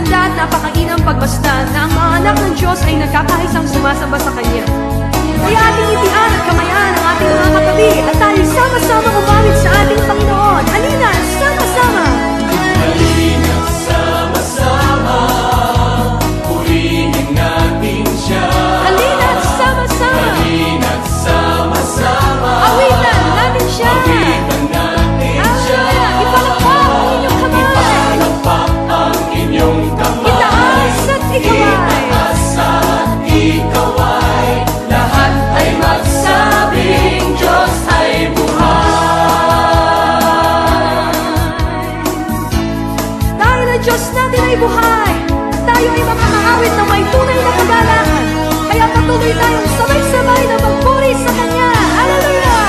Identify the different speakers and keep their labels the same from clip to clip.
Speaker 1: Napakaganda at napakainam pagmasdan na ang mga anak ng Diyos ay nagkakaisang sumasamba sa Kanya. Kaya ating itian at kamayan ang ating mga katabi at tayo sama-sama umawit sa ating Panginoon. Halina, sama-sama!
Speaker 2: Halina, sama-sama, purihin natin siya.
Speaker 1: Halina, sama-sama!
Speaker 2: Halina, sama-sama,
Speaker 1: Awitan natin siya!
Speaker 2: awitan natin siya.
Speaker 1: Ipalakpak ang inyong kamay!
Speaker 2: Ipalakpak ang inyong kamay.
Speaker 1: Itaas at ikaway!
Speaker 2: Itaas at ikaway. Lahat ay magsabing Diyos ay buhay.
Speaker 1: Dahil ang Diyos natin ay buhay, tayo ay makakaawit ng may tunay na kagalakan. Kaya patuloy tayong sabay-sabay na magpuri sa Kanya. Hallelujah!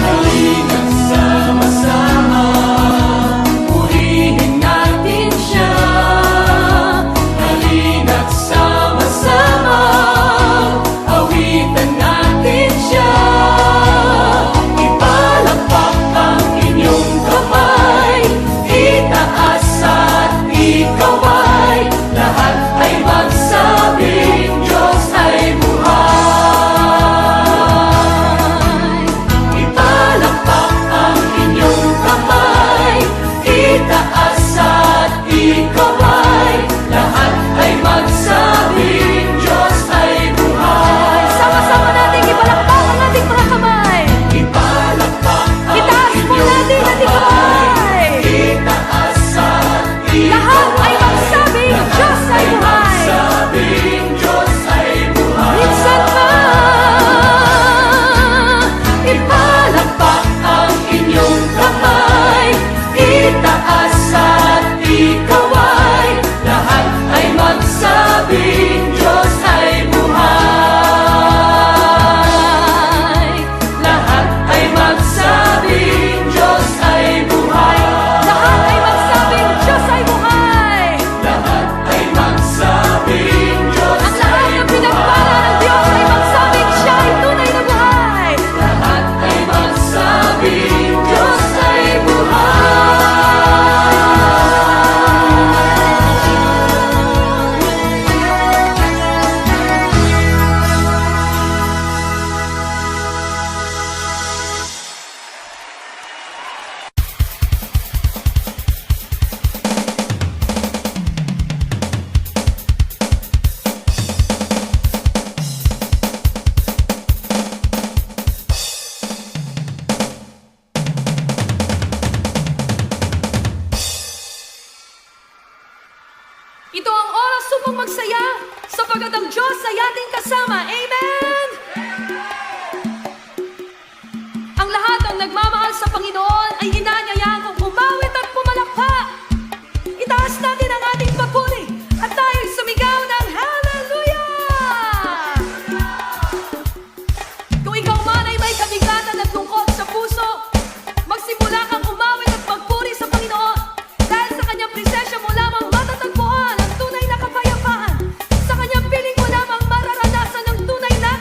Speaker 2: Halina, sama-sama, purihin natin siya. Halina't sama-sama, awitan natin siya. Ipalakpak ang inyong kamay, itaas at ikaway. Lahat ay magsabing Diyos ay buhay. Ipalakpak ang inyong kamay, itaas at ikaway. Lahat ay magsabing Diyos ay buhay.
Speaker 1: Sama-sama nating ipalakpak ang ating mga kamay.
Speaker 2: Ipalakpak ang
Speaker 1: Itaas po natin
Speaker 2: inyong
Speaker 1: ating
Speaker 2: kamay,
Speaker 1: kamay.
Speaker 2: itaas at
Speaker 1: Lahat ay
Speaker 2: ikaway.
Speaker 1: magsabing Diyos ay buhay.
Speaker 2: Magsabing Diyos ay buhay.
Speaker 1: Minsan pa,
Speaker 2: Ipalakpak ang inyong kamay, itaas at ikaway. Lahat ay magsabing Diyos ay buhay. Lahat ay magsabing Diyos ay buhay.
Speaker 1: lahat ay magsabing Diyos ay buhay.
Speaker 2: Lahat ay magsabing Diyos
Speaker 1: Ang lahat
Speaker 2: ay
Speaker 1: ng pinagpala ng Diyos ay magsabing siya ay tunay na buhay.
Speaker 2: Lahat ay magsabing Diyos ay
Speaker 1: Ito ang oras upang magsaya sapagkat ang Diyos ay ating kasama. Amen! Ang lahat ng nagmamahal sa Panginoon ay inanyayaan kong umawit at pumalakpak. Itaas natin ang ating papuri at tayo'y sumigaw ng Hallelujah! Kung ikaw man ay may kabigatan at lungkot sa puso, magsimula kang umawit at magpuri sa Panginoon dahil sa kanyang presensya mo lamang matatagpuan ang tunay na kapayapaan. Sa kanyang piling mo lamang mararanasan ang tunay na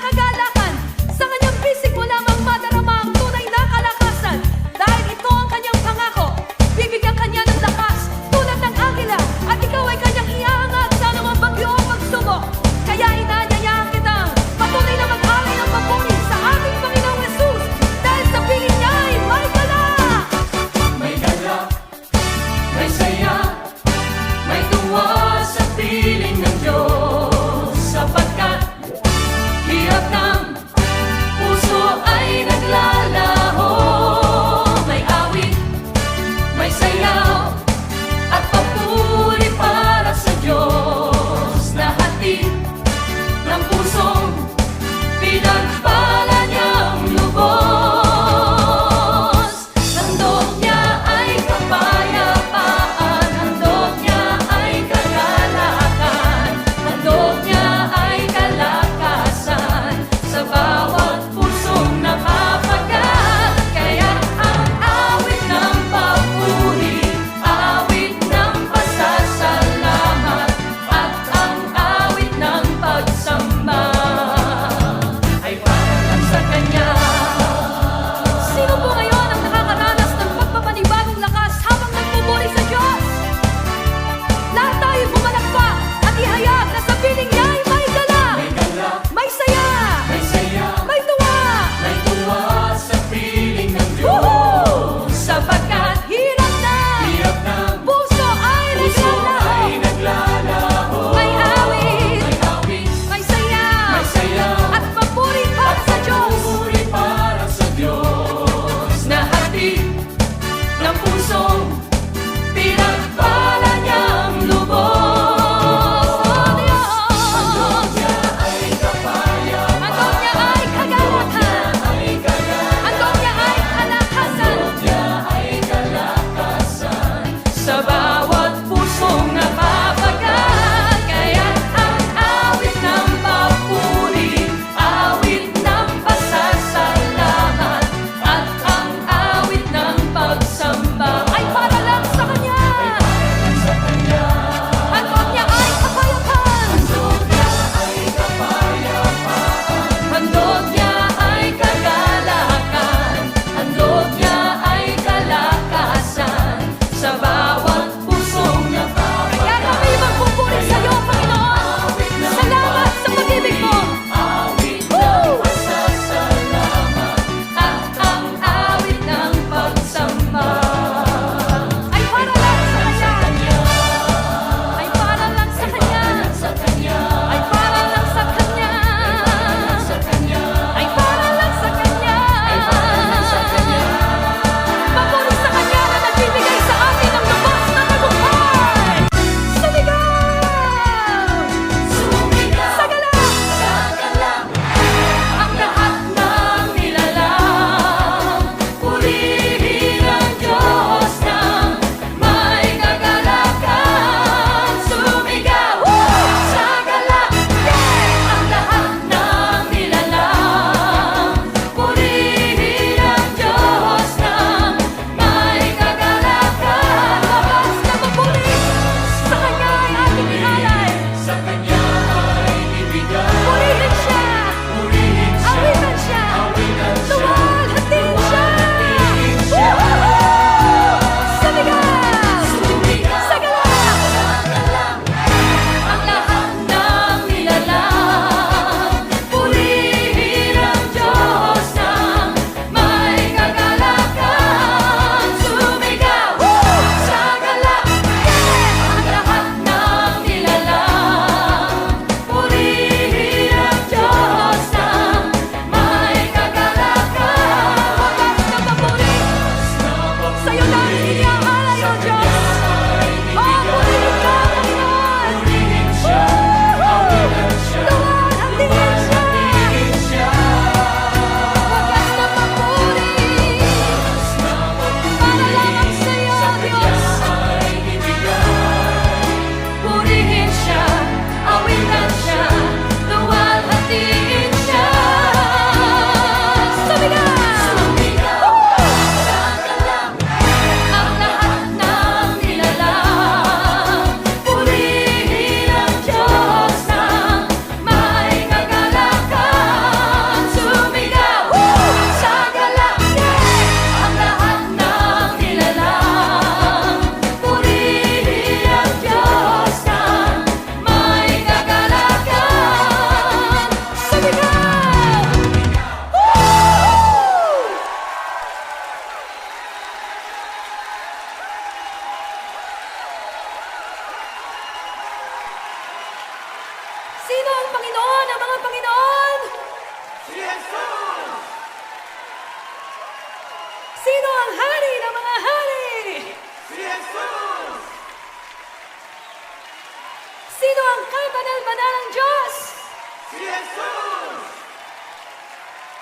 Speaker 1: ang hari ng mga hari?
Speaker 2: Si Jesus!
Speaker 1: Sino ang kabanal-banal ng Diyos?
Speaker 2: Si Jesus!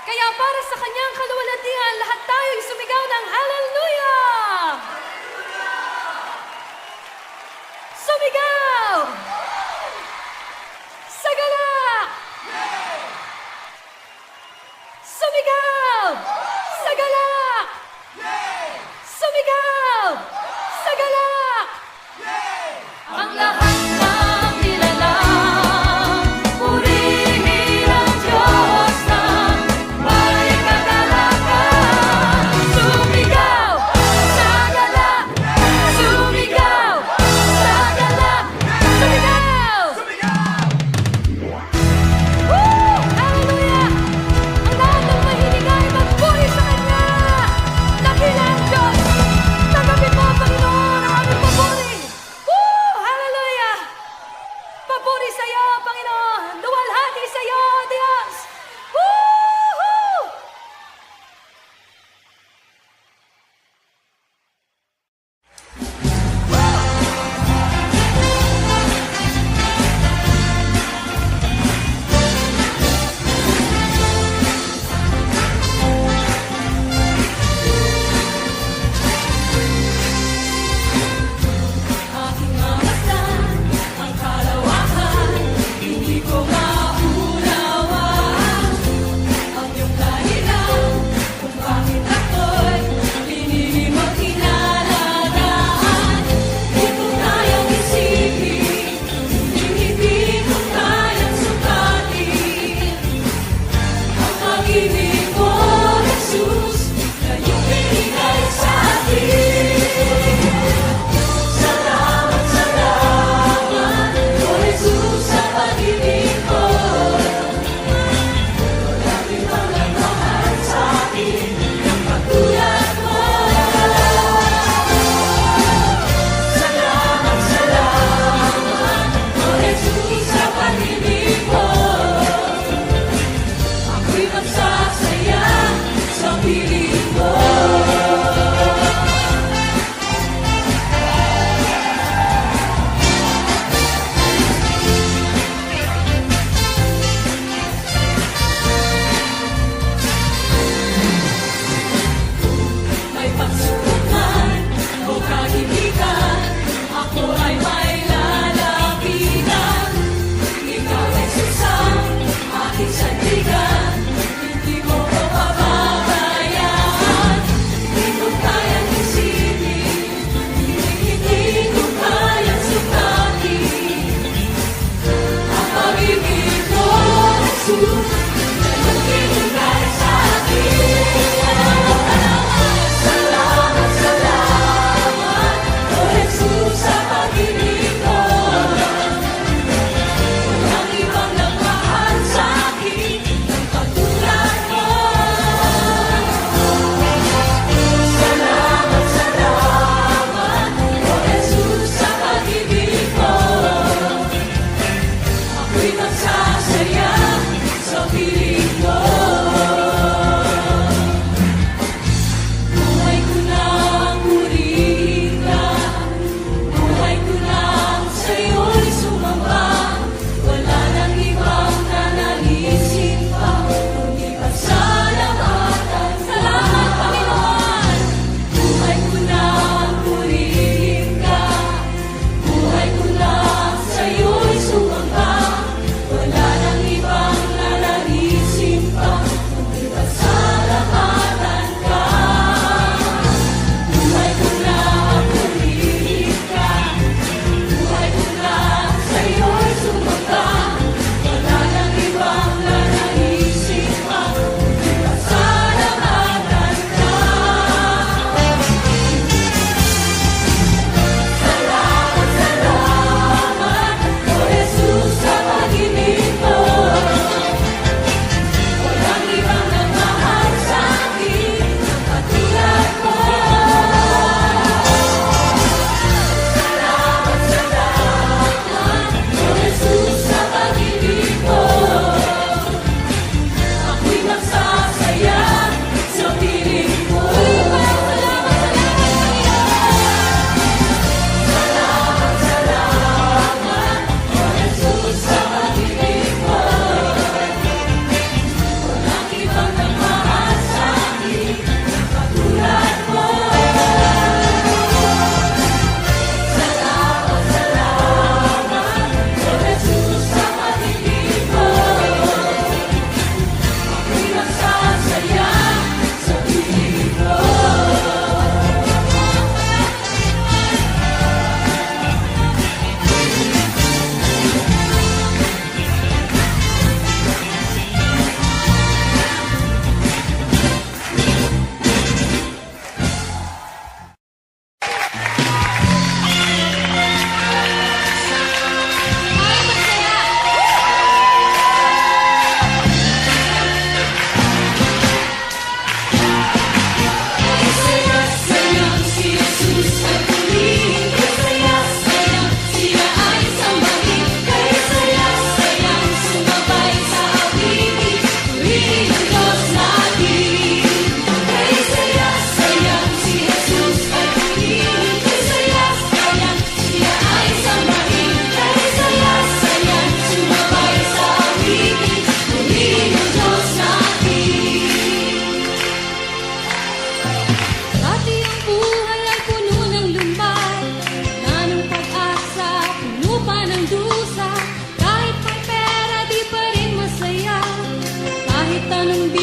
Speaker 1: Kaya para sa kanyang kaluwalhatian, lahat tayo'y sumigaw ng Hallelujah! Sumigaw! Sagala! Sumigaw! Sagala! Sumigaw! Sagala!
Speaker 2: Ang lahat ng nilalang, purihin ang Diyos na may kagalakan. Sumigaw! Sagala! Sumigaw! Sagala!
Speaker 1: Sumigaw! Woo! Hallelujah! Ang lahat ng mahilig ay magpuri!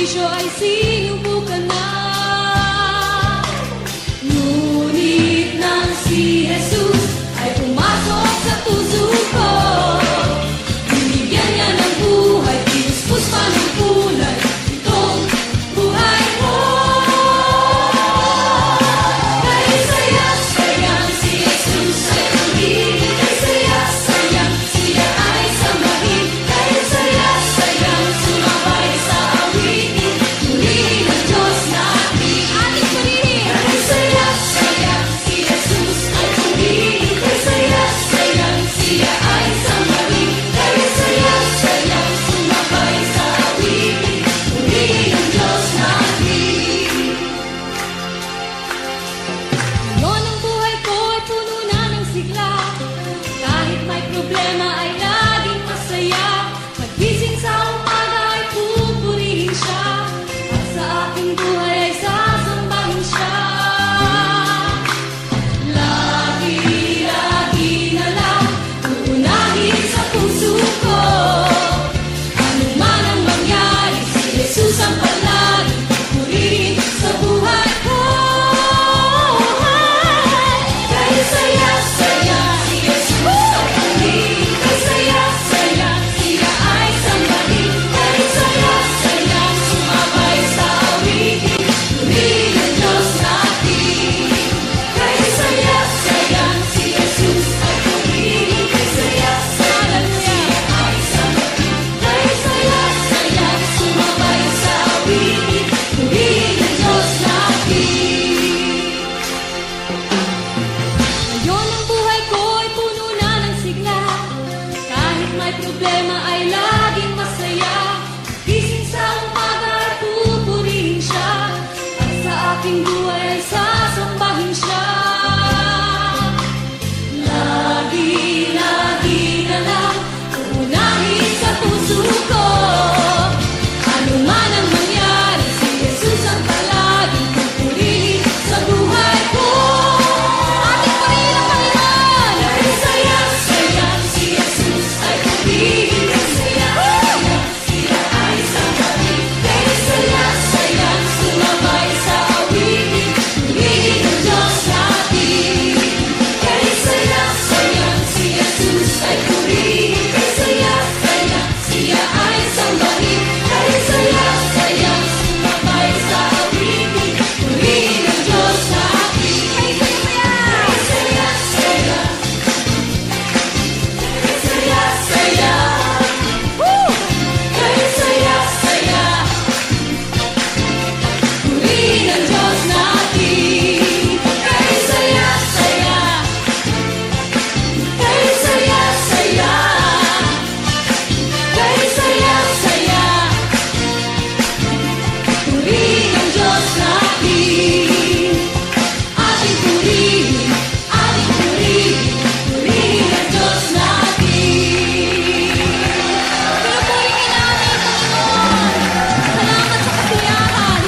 Speaker 2: sakripisyo ay sinubukan na. Ngunit nang si Jesus ay pumasok sa puso ko, binigyan niya ng buhay, pinuspos pa ng kulay itong buhay ko. Kay saya-sayang si Jesus ay pumili, kay saya-sayang siya ay sambahin, kay saya-sayang sumabay sa awitin, purihin ang Diyos natin. Ating purihin. Kay saya-sayang si Jesus ay pumili, kay saya-sayang siya ay sambahin, kay saya-sayang sumabay sa awitin, purihin ang Diyos natin. Ngayon ang buhay ko ay puno na ng sigla, kahit may problema ay laging masaya. Magising sa umaga ay pupurihin siya, at sa aking buhay ay sasambahin siya. Lagi-lagi na lang uunahin sa puso ko, ano man ang mangyari, si Jesus ang palagi purihin sa buhay ko. Kay saya-saya si Jesus ay purihin, kay saya-saya siya ay sambahin, kay saya-saya sumabay sa awitin, purihin ang Diyos natin. Kay saya-saya si Jesus ay purihin, kay saya-saya siya ay sambahin, kay saya-saya sumabay sa awitin, purihin ang Diyos natin. Ngayon ang buhay ko ay puno na ng sigla, kahit may problema ay laging masaya. Gising sa umaga ay pupurihin siya, at sa aking buhay ay sasambahin siya. Lagi-lagi na lang uunahin sa puso ko, ano man ang mangyari, si Jesus ang palaging pupurihin sa buhay ko. Ating purihin ang Panginoon. Kay saya-sayang si Jesus ay purihin, kay saya-sayang siya ay sambahin, kay saya-sayang sumabay sa awitin, purihin ang Diyos natin. Kay saya-sayang si Jesus ay purihin, kay saya-sayang siya ay sambahin, kay saya-sayang sumabay sa awitin, purihin ang Diyos natin. Kay saya-sayang, kay saya-sayang, kay saya-sayang, kay saya-sayang, purihin ang Diyos natin. Kay saya-sayang, kay saya-sayang, kay saya-sayang, purihin ang Diyos natin. Ating purihin, purihin ang Diyos natin. Pinupurihin namin, Panginoon. Salamat sa kasiyahan.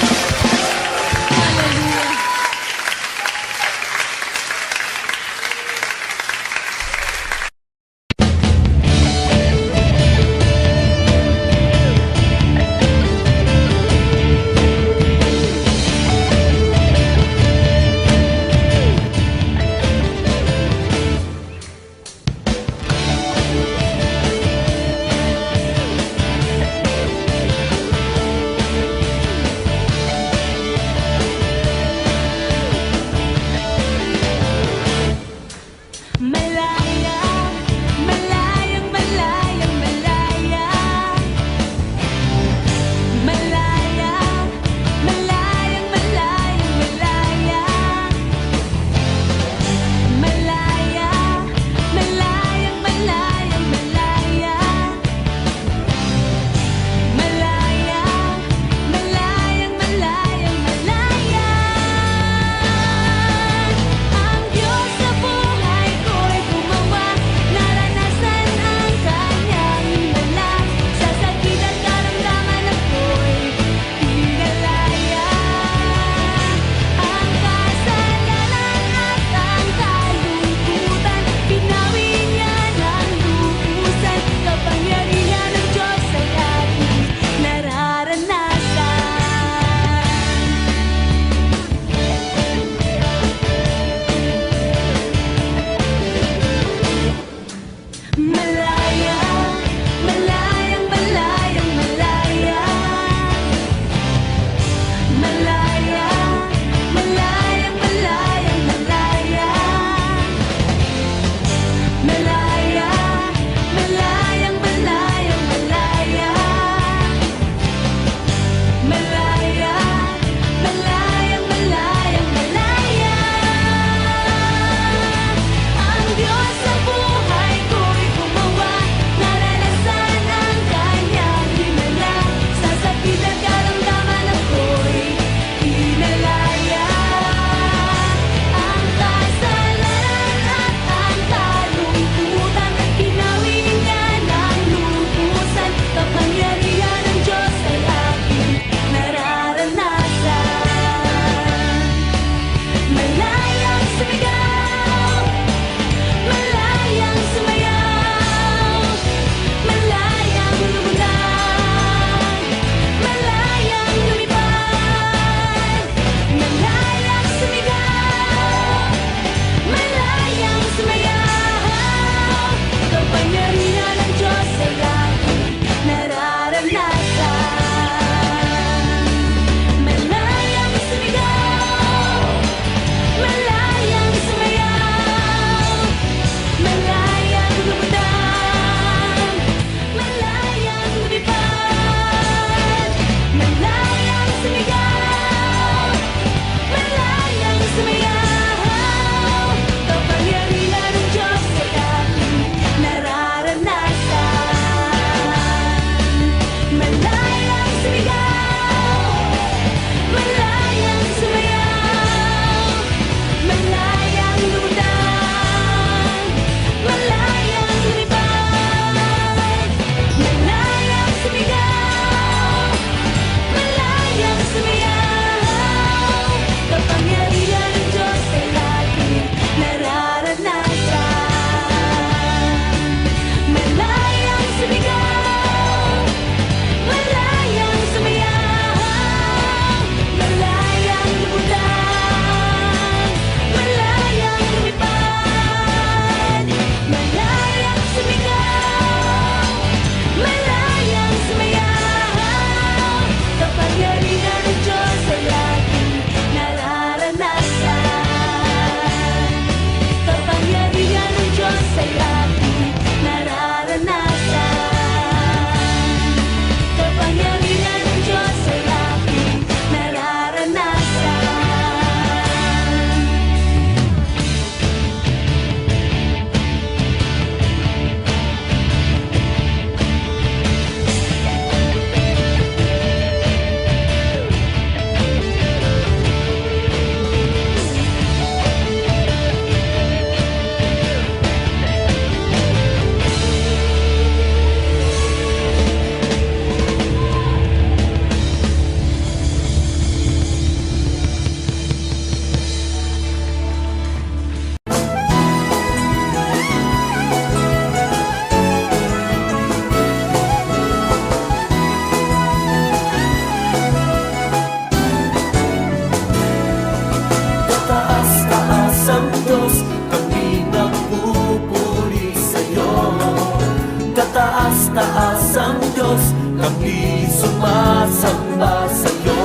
Speaker 3: Kataas-taas ang Diyos, kami sumasamba sa'yo.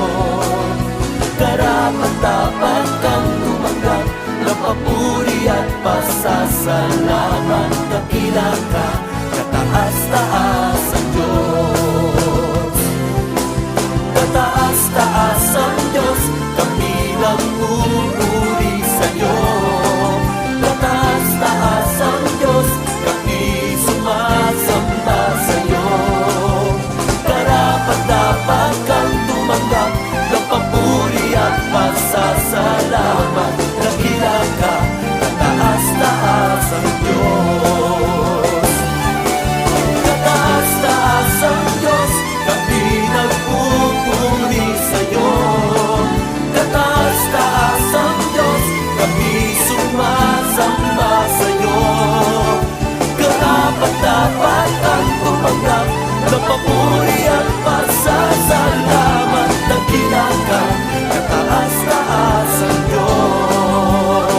Speaker 3: Karapat-dapat kang tumanggap ng papuri at pasasalamat. Dakila ka, kataas-taas ang Diyos. Kataas-taas ang Diyos, kami nagpupuri sa'yo. Kataas-taas ang Diyos, kami sumasamba sa'yo. Karapat-dapat kang tumanggap ng papuri at pasasalamat. Dakila ka, kataas-taas ang Diyos. Kataas-taas ang Diyos, kami nagpupuri sa'yo. Kataas-taas ang Diyos, kami sumasamba sa'yo. Karapat-dapat kang tumanggap ng papuri at pasasalamat. Dakila ka, kataas-taas ang Diyos.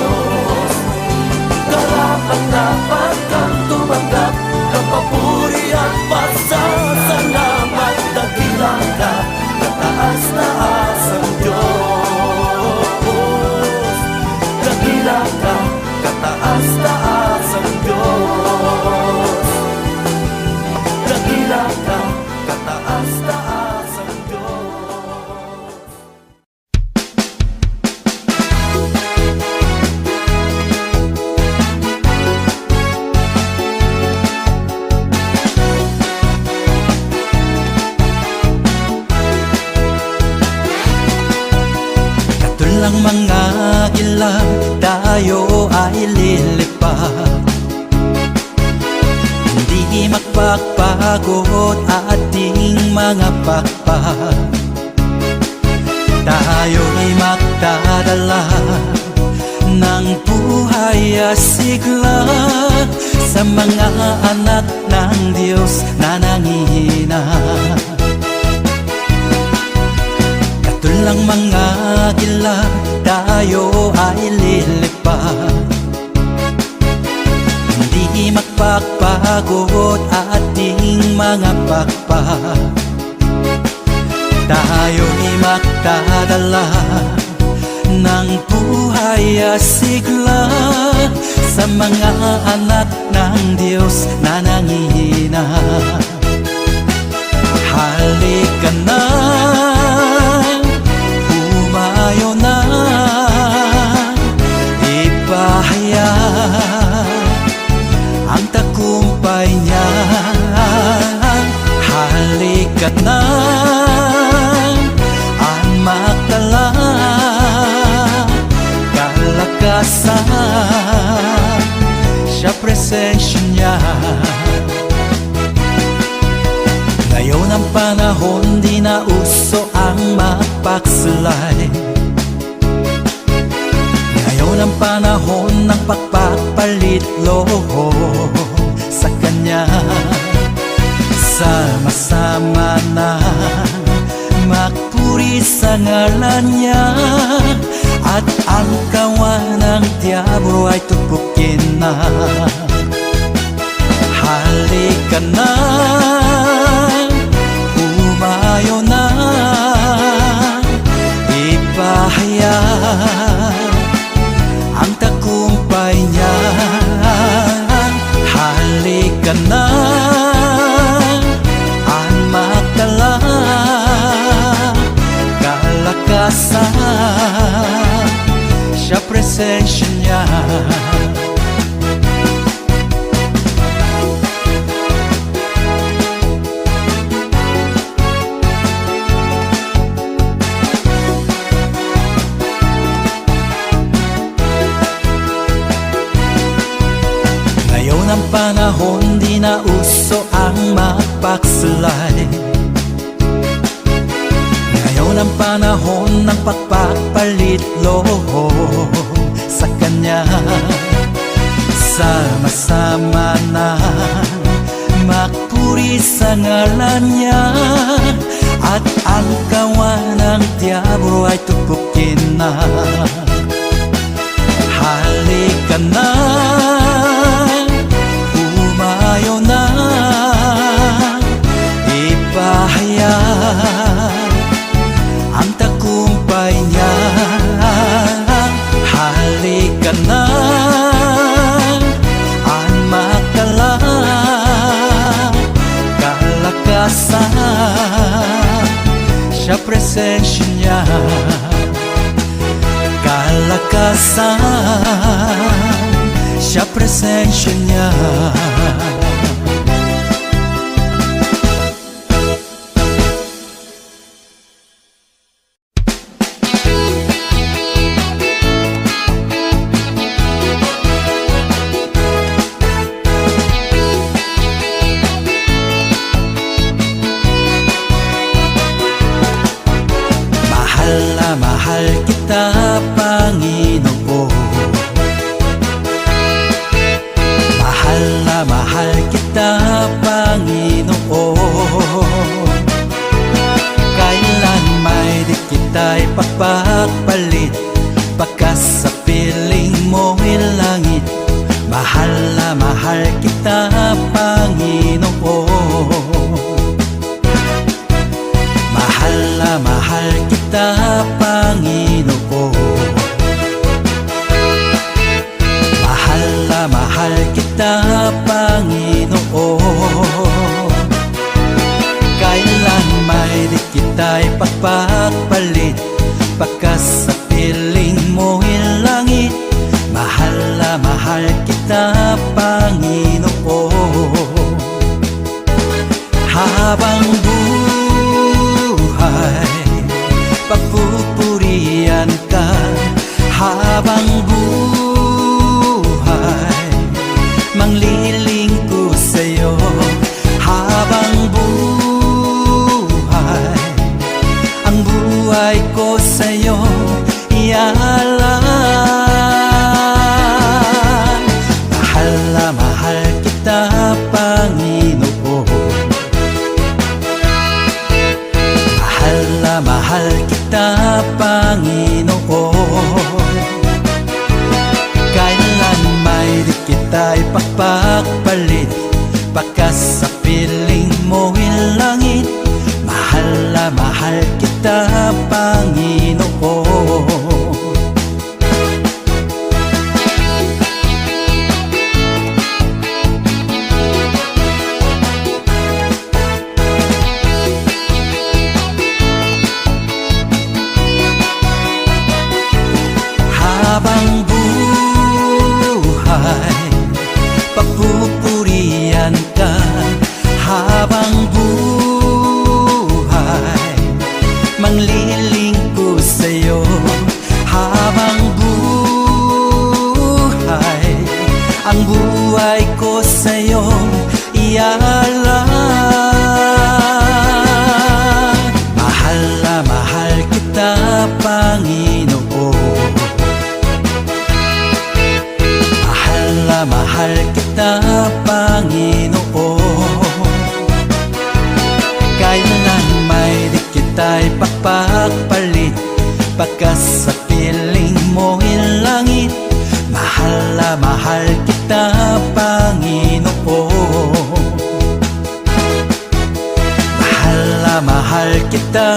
Speaker 3: Karapat-dapat kang tumanggap ng papuri at pasasalamat. Dakila ka, kataas-taas ang Diyos. Dakila ka, kataas-taas ang Diyos. Dakila ka, kataas-taas ang Diyos.
Speaker 4: Katulang mga ilang tayo ay lilipad, hindi magpapagod ating mga pakpak. Tayo'y magdadala ng buhay asigla sa mga anak ng Diyos na nangihina. Katulang mga gila, tayo ay lilipad, hindi magpapagod ating mga pakpak. Tayo'y magdadala ng buhay asigla sa mga anak ng Diyos na nangihina. Halika na, humayo na, ipahaya ang tagumpay niya. Halika na, ang magdala kalakasan, siya presensya niya. Ngayon ang panahon, di na uso ang magpaksulay. Ngayon ang panahon ng pagpapalit loob sa Kanya. Sama-sama na magpuri sa ngalan niya, at ang kawan ng diablo ay tupukin na. Halika na, humayo na, ipahaya ang tagumpay niya. Halika na, ang magdala kalakasan, siya presensya niya. Ngayon ang panahon, di na uso ang magpaksulay. Ngayon ang panahon ng pagpapalit loob sa Kanya. Sama-sama na magpuri sa ngalan niya, at ang kawan ng diablo ay tupukin na. Halika na, humayo na, kalakasan sa presensya niya. Mahal na mahal kita, Panginoon. Mahal na mahal kita, Panginoon. Kailan may di kita'y pagpapalit, pagkas sa piling mo'y langit. Mahal na mahal kita, Panginoon. Mahal na mahal kita, Panginoon. Mahal na mahal kita, Panginoon. Kailan may di kita'y pagpapalit, pagkas sa piling mo'y langit. Mahal na mahal kita, Panginoon. Habang buhay, pagpupurihan ka. Habang buhay, mangliling ko sa'yo. Habang buhay, ang buhay ko sa'yo ialaan. Mahal na mahal kita, Panginoon. Mahal na mahal kita, Panginoon. Kailan may di kita'y pagpapalit, pagkas sa piling mo'y langit. Mahal na mahal kita, Panginoon. Habang buhay, pagpupurihan ka. Habang buhay, mangliling ko sa'yo. Habang buhay, ang buhay ko sa'yo ialaan. Mahal na mahal kita, Panginoon. Mahal na mahal kita, Panginoon. Kailan may di kita'y pagpapalit, pagkas sa piling mo'y langit. Mahal na mahal kita, Panginoon. Mahal na mahal kita,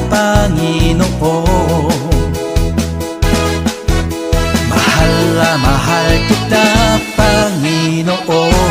Speaker 4: Panginoon. Mahal na mahal kita, Panginoon.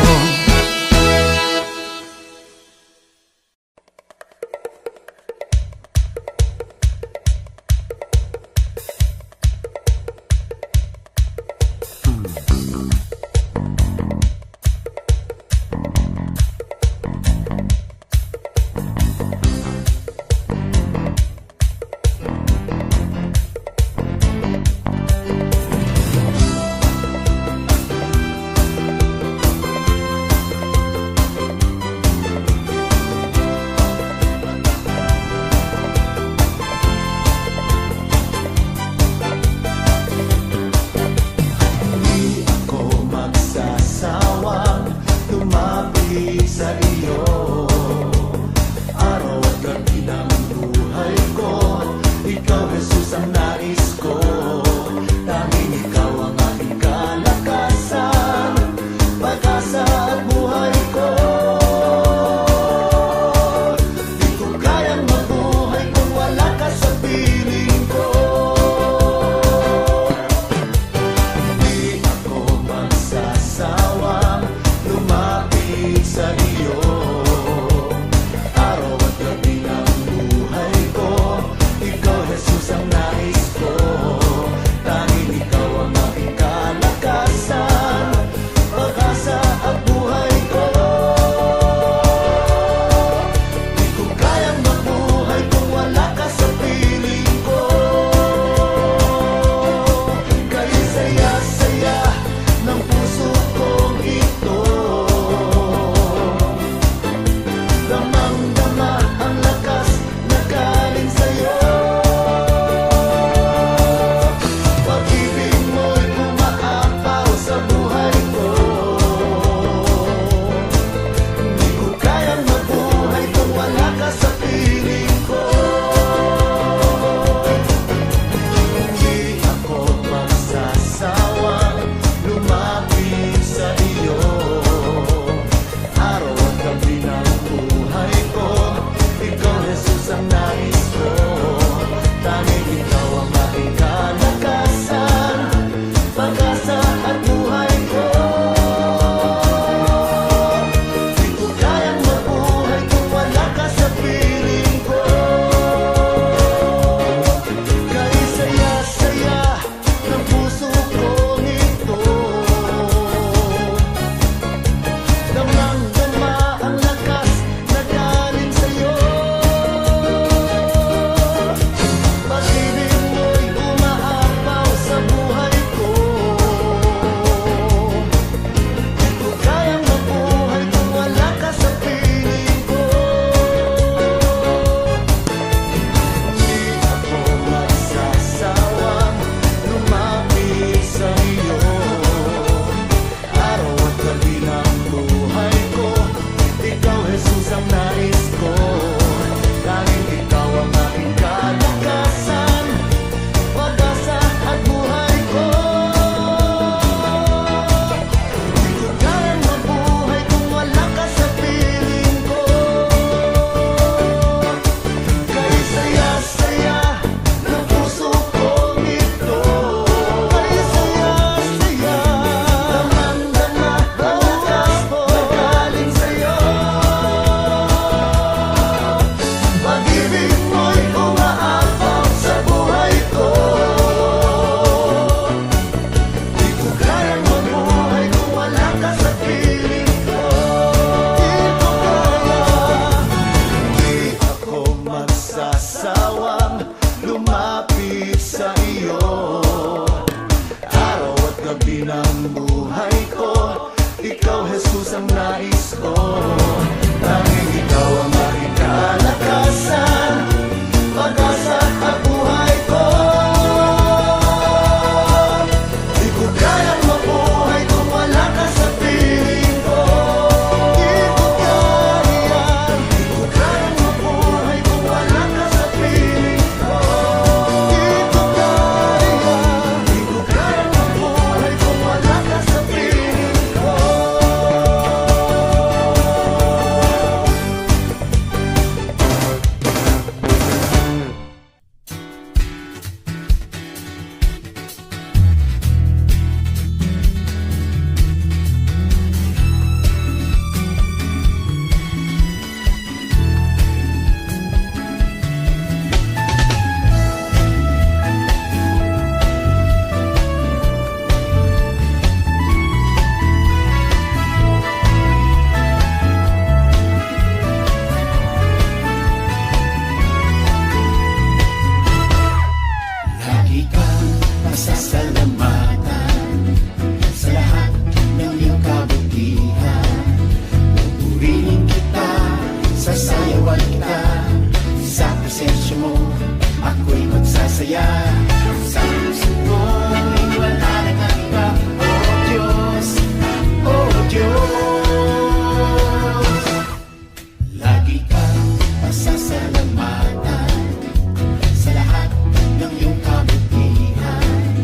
Speaker 3: gabi ng buhay ko. Ikaw, Jesus, ang nais ko. Tanging ikaw ang aking kalakasan, pag-asa at buhay ko. Di ko kayang mabuhay kung wala ka sa piling ko. Di ko kayang mabuhay kung wala ka sa piling ko. Di ko kayang mabuhay kung wala ka sa piling ko.
Speaker 5: Lagi kang masasalamatan sa lahat ng iyong kabutihan. Pupurihin kita, sasayawan kita. Sa presensya mo, ako'y magsasaya. Sa puso mo'y wala nang iba, oh Diyos, oh Diyos. Lagi kang masasalamatan sa lahat ng iyong kabutihan.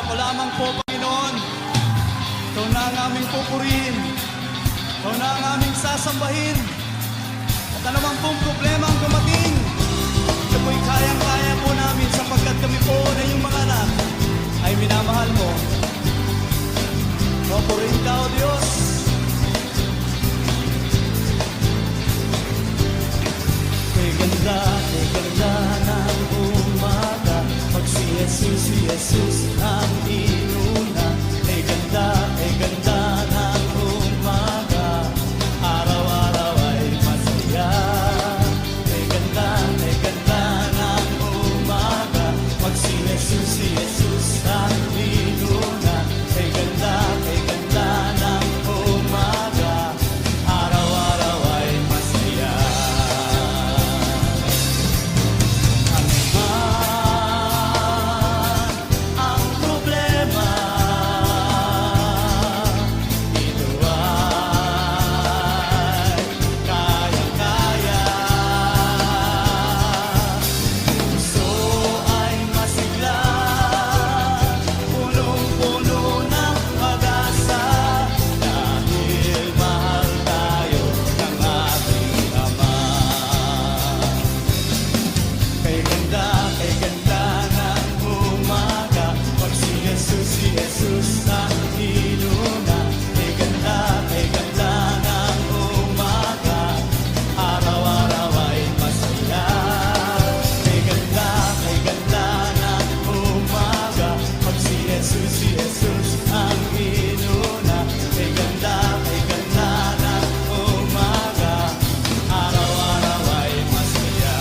Speaker 4: Ako lamang po, Panginoon. Ikaw na ang aming pupurihin. Ikaw na ang aming sasambahin. At anumang pong problema ang dumating, ito po'y kayang-kaya po namin sapagkat kami po na yung mga anak ay minamahal mo. Pupurihin ka, O Diyos. Kay ganda ng umaga, pag si Jesus ang inuna. Kay ganda ng umaga, araw-araw ay masaya. Kay ganda ng umaga, pag si Jesus ang inuna. Kay ganda ng umaga, araw-araw ay masaya. Ang problema, ito ay kayang-kaya. Puso ay masigla, punong-puno ng pag-asa, dahil mahal tayo ng ating Ama. Kay ganda ng umaga, pag si Jesus ang inuna. Kay ganda ng umaga, araw-araw ay masaya. Kay ganda ng umaga, pag si Jesus ang inuna. Kay ganda ng umaga, araw-araw ay masaya.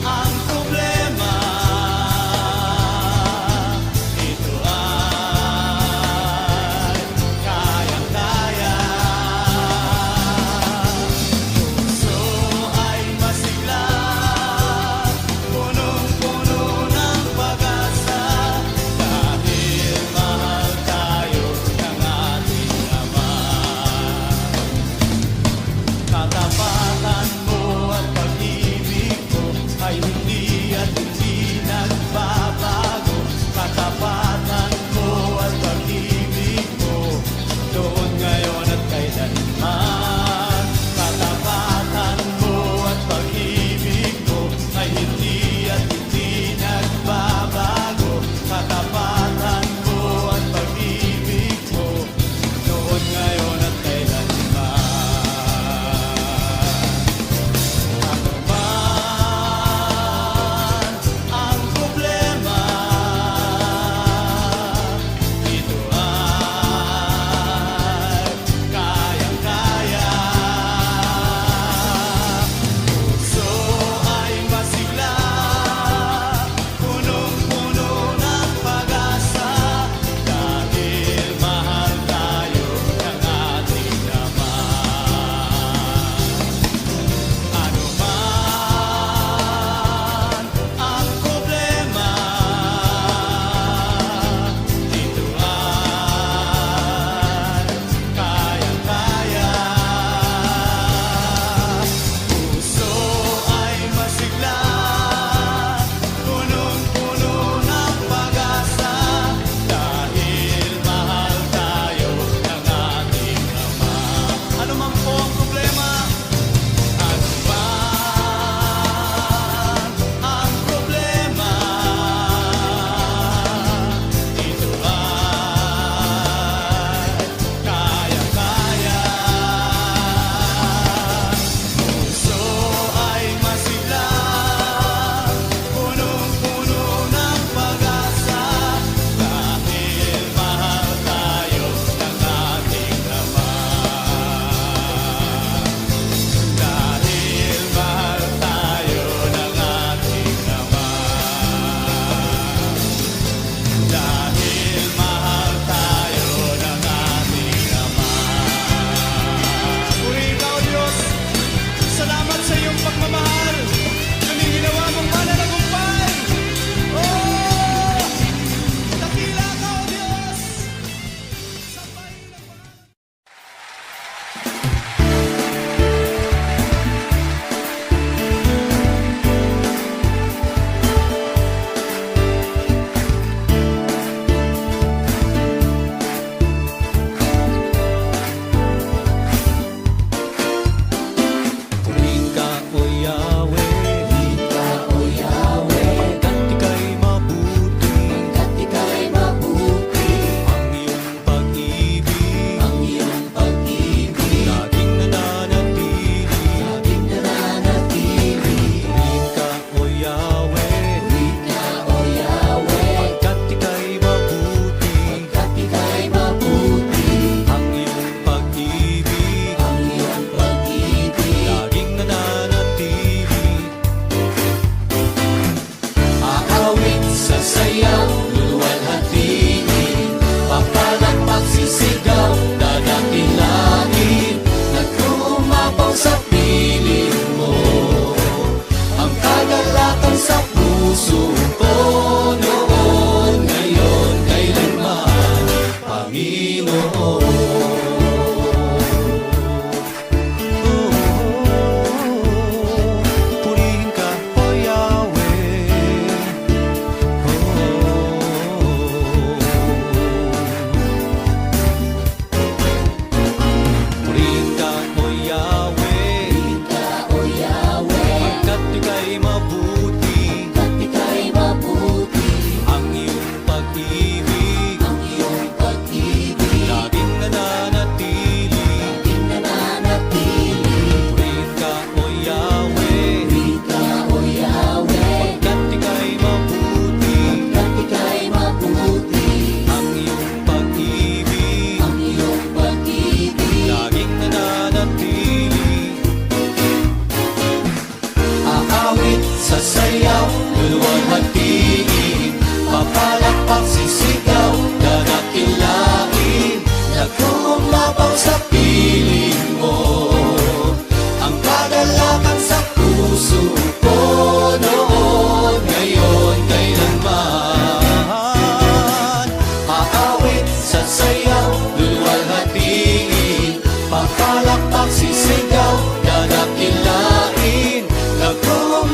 Speaker 4: Ang problema, ito ay kayang-kaya. Puso ay masigla,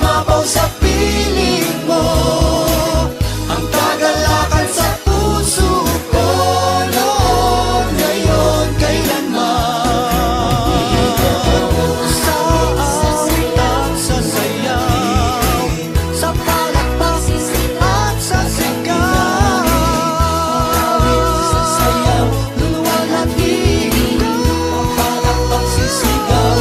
Speaker 3: umapaw sa piling mo. Ang kagalakan sa puso ko noon, ngayon, kailanman. Sa awit at sa sayaw, sa palakpak at sa sigaw, sa sayaw, luluwalhati ko. Palakpak, sisigaw,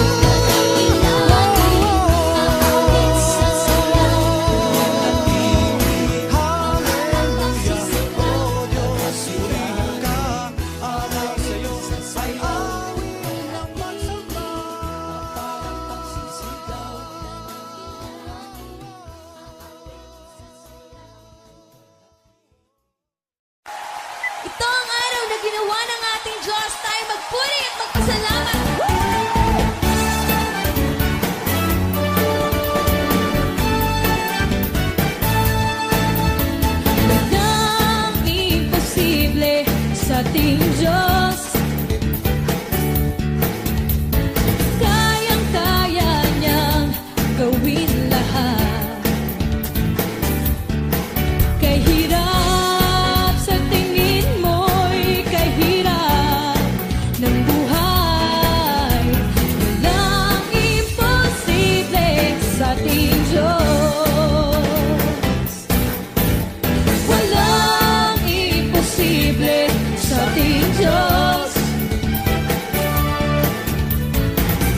Speaker 2: Ito ang araw na ginawa ng ating Diyos. Tayo magpuri at magpasalamat. Walang imposible sa ating Diyos. Kayang-kaya niyang gawin lahat. Kahirap sa tingin mo'y kahirap ng buhay. Walang imposible sa ating Diyos. Walang imposible sa ating Diyos.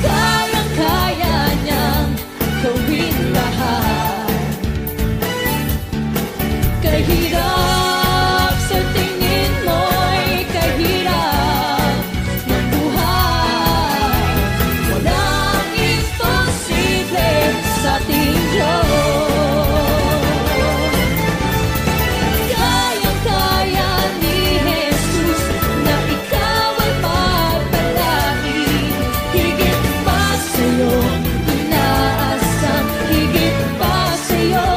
Speaker 2: Kayang-kaya niyang gawin lahat. Kahirap sa tingin mo'y kahirap ng buhay. Walang imposible sa ating Diyos. Kayang-kaya ni Jesus na ikaw ay magpalain. Higit pa sa'yo inaasam, higit pa sa'yo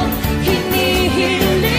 Speaker 2: hinihiling.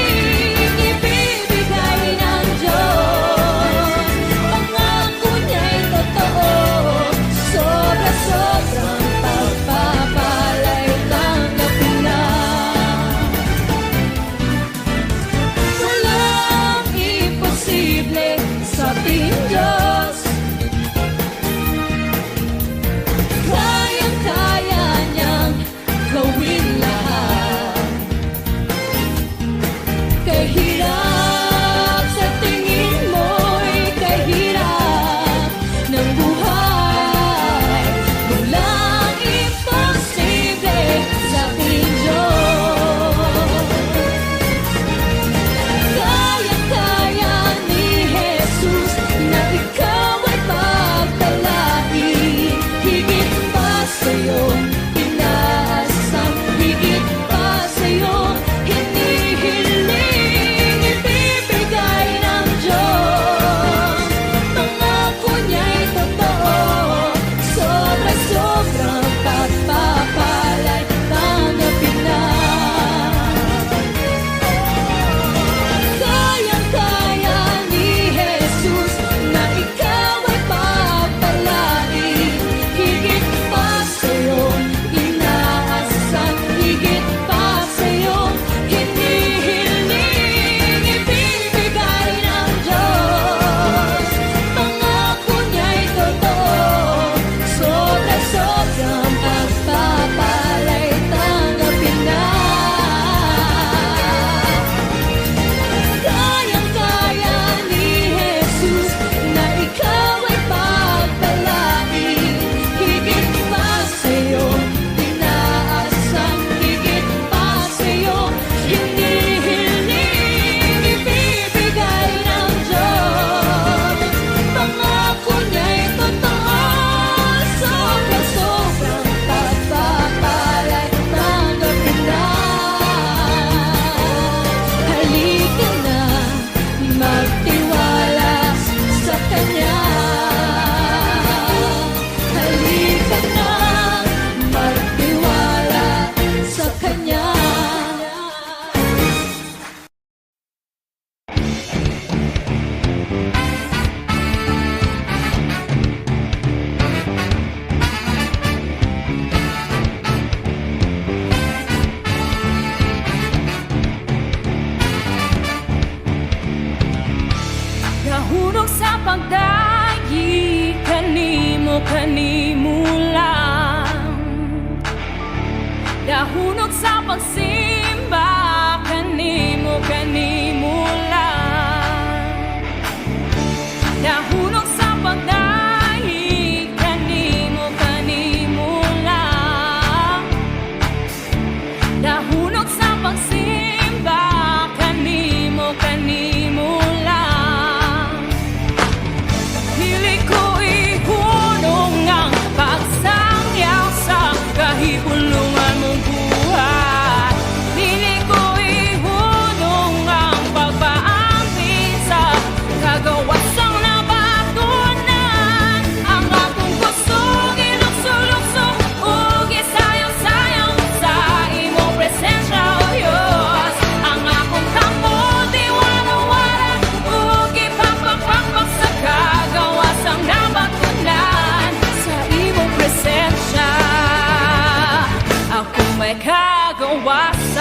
Speaker 2: kagawasan.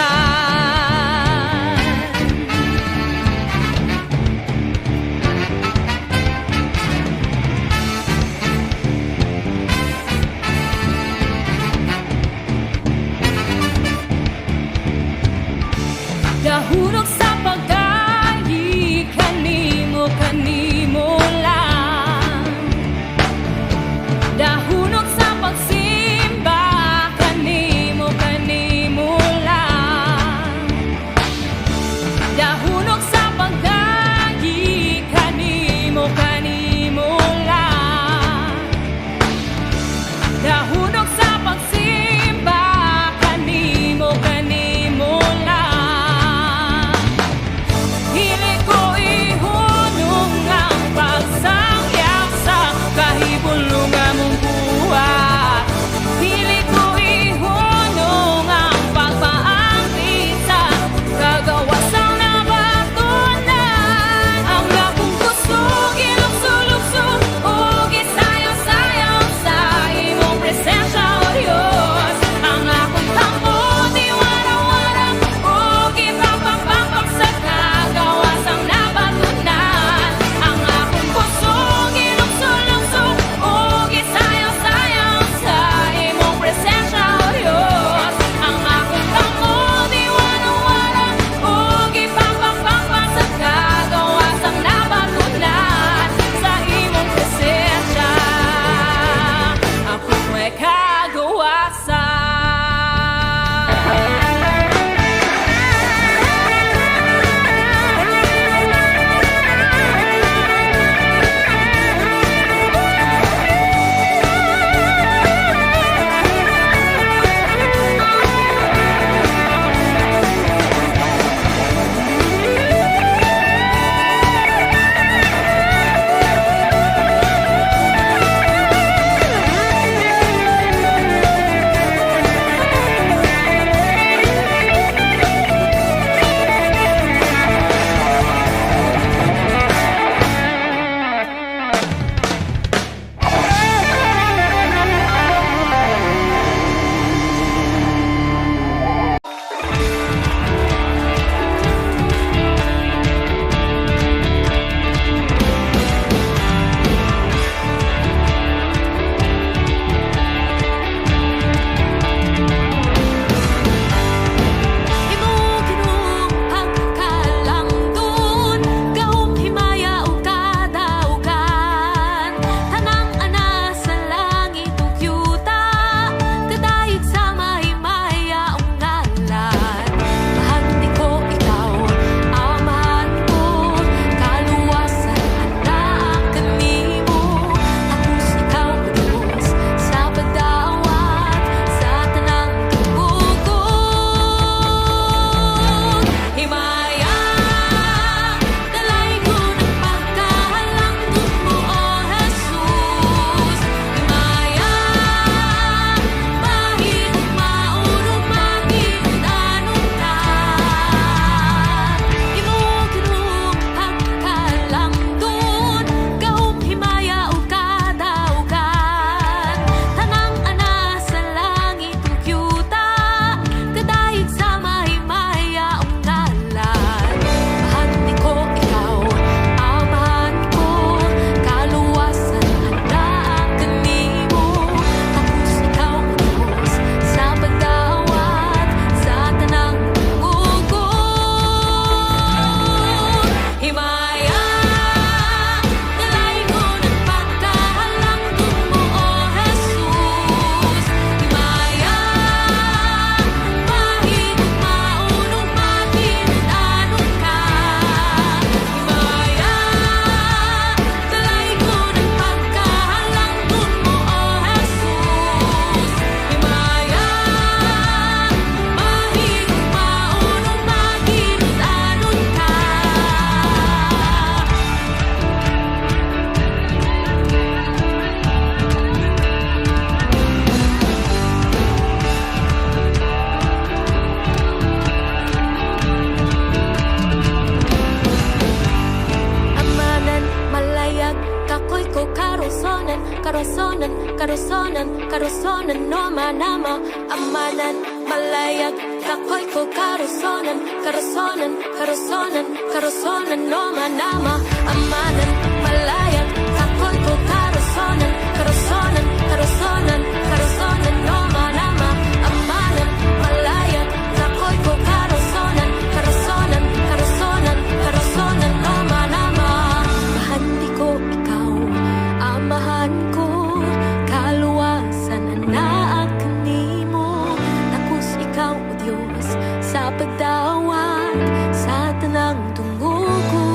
Speaker 2: Dahurog sa pagkayi, kanimo lang. Dahurog sa pagsimba, kanimo lang. Dahurog sa pagkayi, kanimo lang. Dahurog sa pagsimba, kanimo lang. Hili ko ihunong ang pagsangyaw sa kahibulungan mong buhat. Hili ko ihunong ang pagpaangkin sa kagawasang nabatunan. Ang akong kusog, ilukso-lukso, ug isayaw-sayaw sa imong presensya, O Diyos. Ang akong tampo, diwara-wara, ug ipapapapag sa kagawasang nabatunan. Ang akong kusog, ilukso-lukso, ug isayaw-sayaw sa imong presensya, O Diyos. Ang akong tampo, diwara-wara, ug ipapapapag sa kagawasang nabatunan. Sa imong presensya, ako'y may kagawasan. Imuginong pagkalangdon, gawom himaya o kadaugan. Tanang ana sa langit ug yuta, kadayeg sa mahimaya o ngalan. Mahandi ko ikaw, amahan ko, kaluwasan ana ang kanimo. Tapos ikaw, O Diyos, sa pagdawat sa tanang tugugod. Himaya, dalay ko ng pagkahalangdon mo, O Jesus. Himaya, bahid ug maurog makinudanon ka. Imuginong pagkalangdon, gawom himaya o kadaugan. Tanang ana sa langit ug yuta, kadayeg sa mahimaya o ngalan. Mahandi ko ikaw, amahan ko, kaluwasan ana ang kanimo. Tapos ikaw, O Diyos, sa pagdawat sa tanang tugugod. Himaya, dalay ko ng pagkahalangdon mo, O Jesus. Himaya, bahid ug maurog makinudanon ka. Himaya, dalay ko ng pagkahalangdon mo, O Jesus. Himaya, bahid ug maurog makinudanon ka. Amanan, malayag, kakoy ko karosonan, karosonan, karosonan, karosonan, no manama. Amanan, malayag, kakoy ko karosonan, karosonan, karosonan, karosonan, no manama, amanan, palayan, kakoy ko karosonan, karosonan, karosonan, karosonan, no manama, amanan, palayan, kakoy ko karosonan, karosonan, karosonan, karosonan, no manama. Mahandi ko ikaw, amahan ko, kaluwasan na naakan nimo, tapos ikaw o Diyos sa pagdawat sa tanang tungo ko.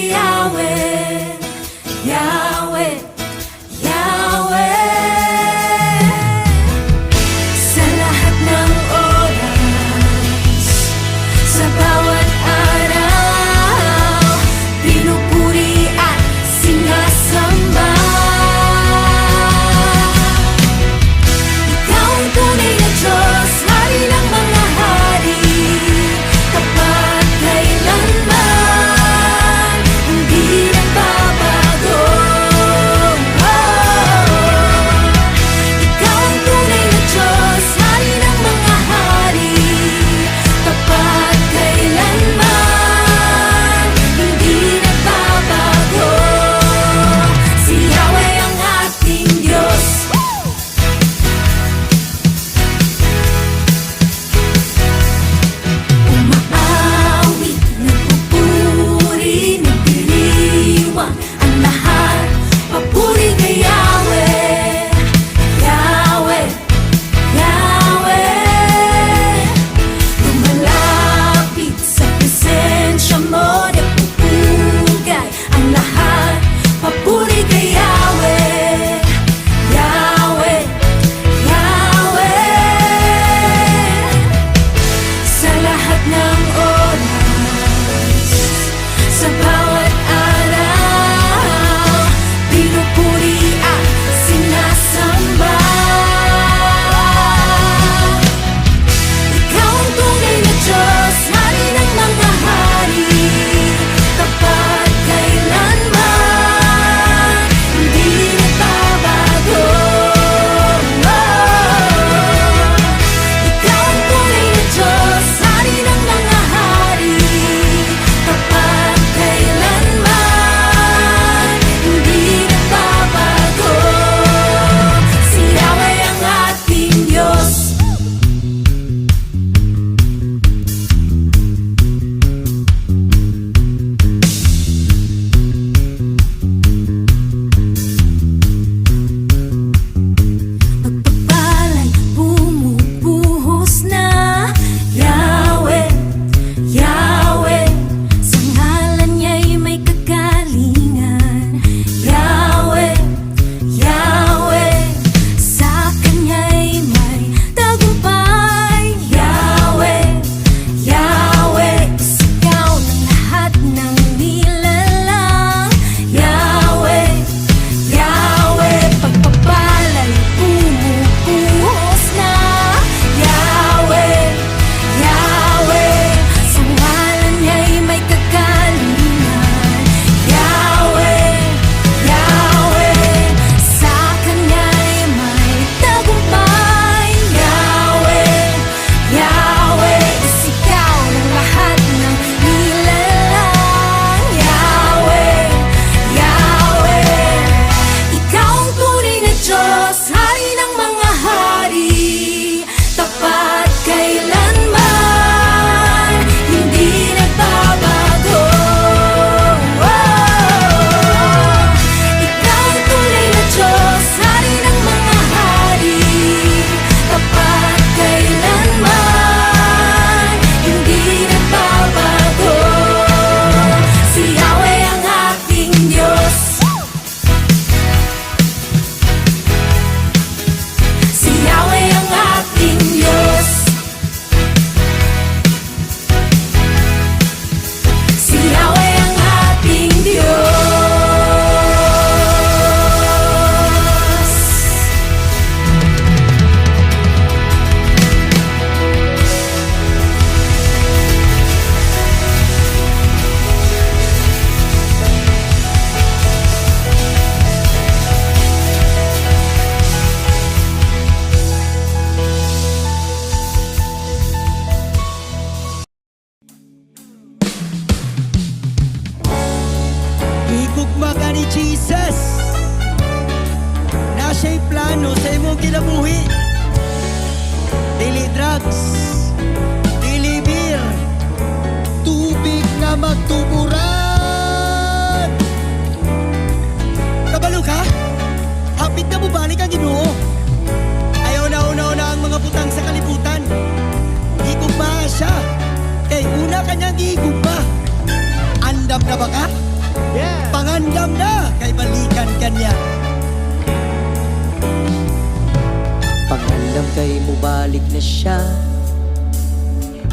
Speaker 2: kay Yahweh, Yahweh, Yahweh. Sa lahat ng oras, sa bawat araw, pinupuri at sinasamba. Ikaw ang tunay na Diyos, Hari ng mga hari, tapat kailanman, hindi nagbabago. Ikaw ang tunay na Diyos, Hari ng mga hari, tapat kailanman, hindi nagbabago. Si Yahweh ang ating Diyos. Umaawit, nagpupuri, nagdiriwang ang lahat. Papuri kay Yahweh, Yahweh, Yahweh. Lumalapit sa presensya mo, nagpupugay ang lahat. Papuri kay Yahweh, Yahweh, Yahweh. Sa lahat ng oras, sa bawat araw, pinupuri at sinasamba. Ikaw ang tunay na Diyos, Hari ng mga hari, tapat kailanman, hindi nagbabago. Ikaw ang tunay na Diyos, Hari ng mga hari, tapat kailanman, hindi nagbabago. Si Yahweh ang ating Diyos. Pagpapala'y bumubuhos na, Yahweh, Yahweh. Sa ngalan niya'y may kagalingan, Yahweh, Yahweh. Sa Kanya'y may tagumpay, Yahweh, Yahweh. Sigaw ng lahat ng nilalang, Yahweh, Yahweh. Pagpapala'y bumubuhos na, Yahweh, Yahweh. Sa ngalan niya'y may kagalingan, Yahweh, Yahweh. Sa Kanya'y may tagumpay, Yahweh, Yahweh. Sigaw ng lahat ng nilalang, Yahweh, Yahweh. Ikaw ang tunay na Diyos, Hari ng mga hari, tapat kailanman, hindi nagbabago. Ikaw ang tunay na Diyos, Hari ng mga hari, tapat kailanman, hindi nagbabago. Si Yahweh ang ating Diyos. Si Yahweh ang ating Diyos. Si Yahweh ang ating Diyos.
Speaker 6: Igugma ka ni Jesus na siya'y plano sa imong kinabuhi. Dili drugs, dili beer, tubig na magtuburan. Kabalo ka? Hapit na mo balik ang Ginoo. Ayaw na una-una ang mga butang sa kalibutan. Igugma siya. Kay una kanyang igugma. Andam na ba ka?
Speaker 4: Yeah!
Speaker 6: Pangandam na kay balikan kanya.
Speaker 7: Pangandam kay mubalik na siya,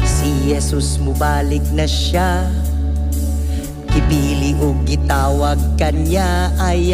Speaker 7: si Jesus mubalik na siya. Ipili o gitawag kanya ay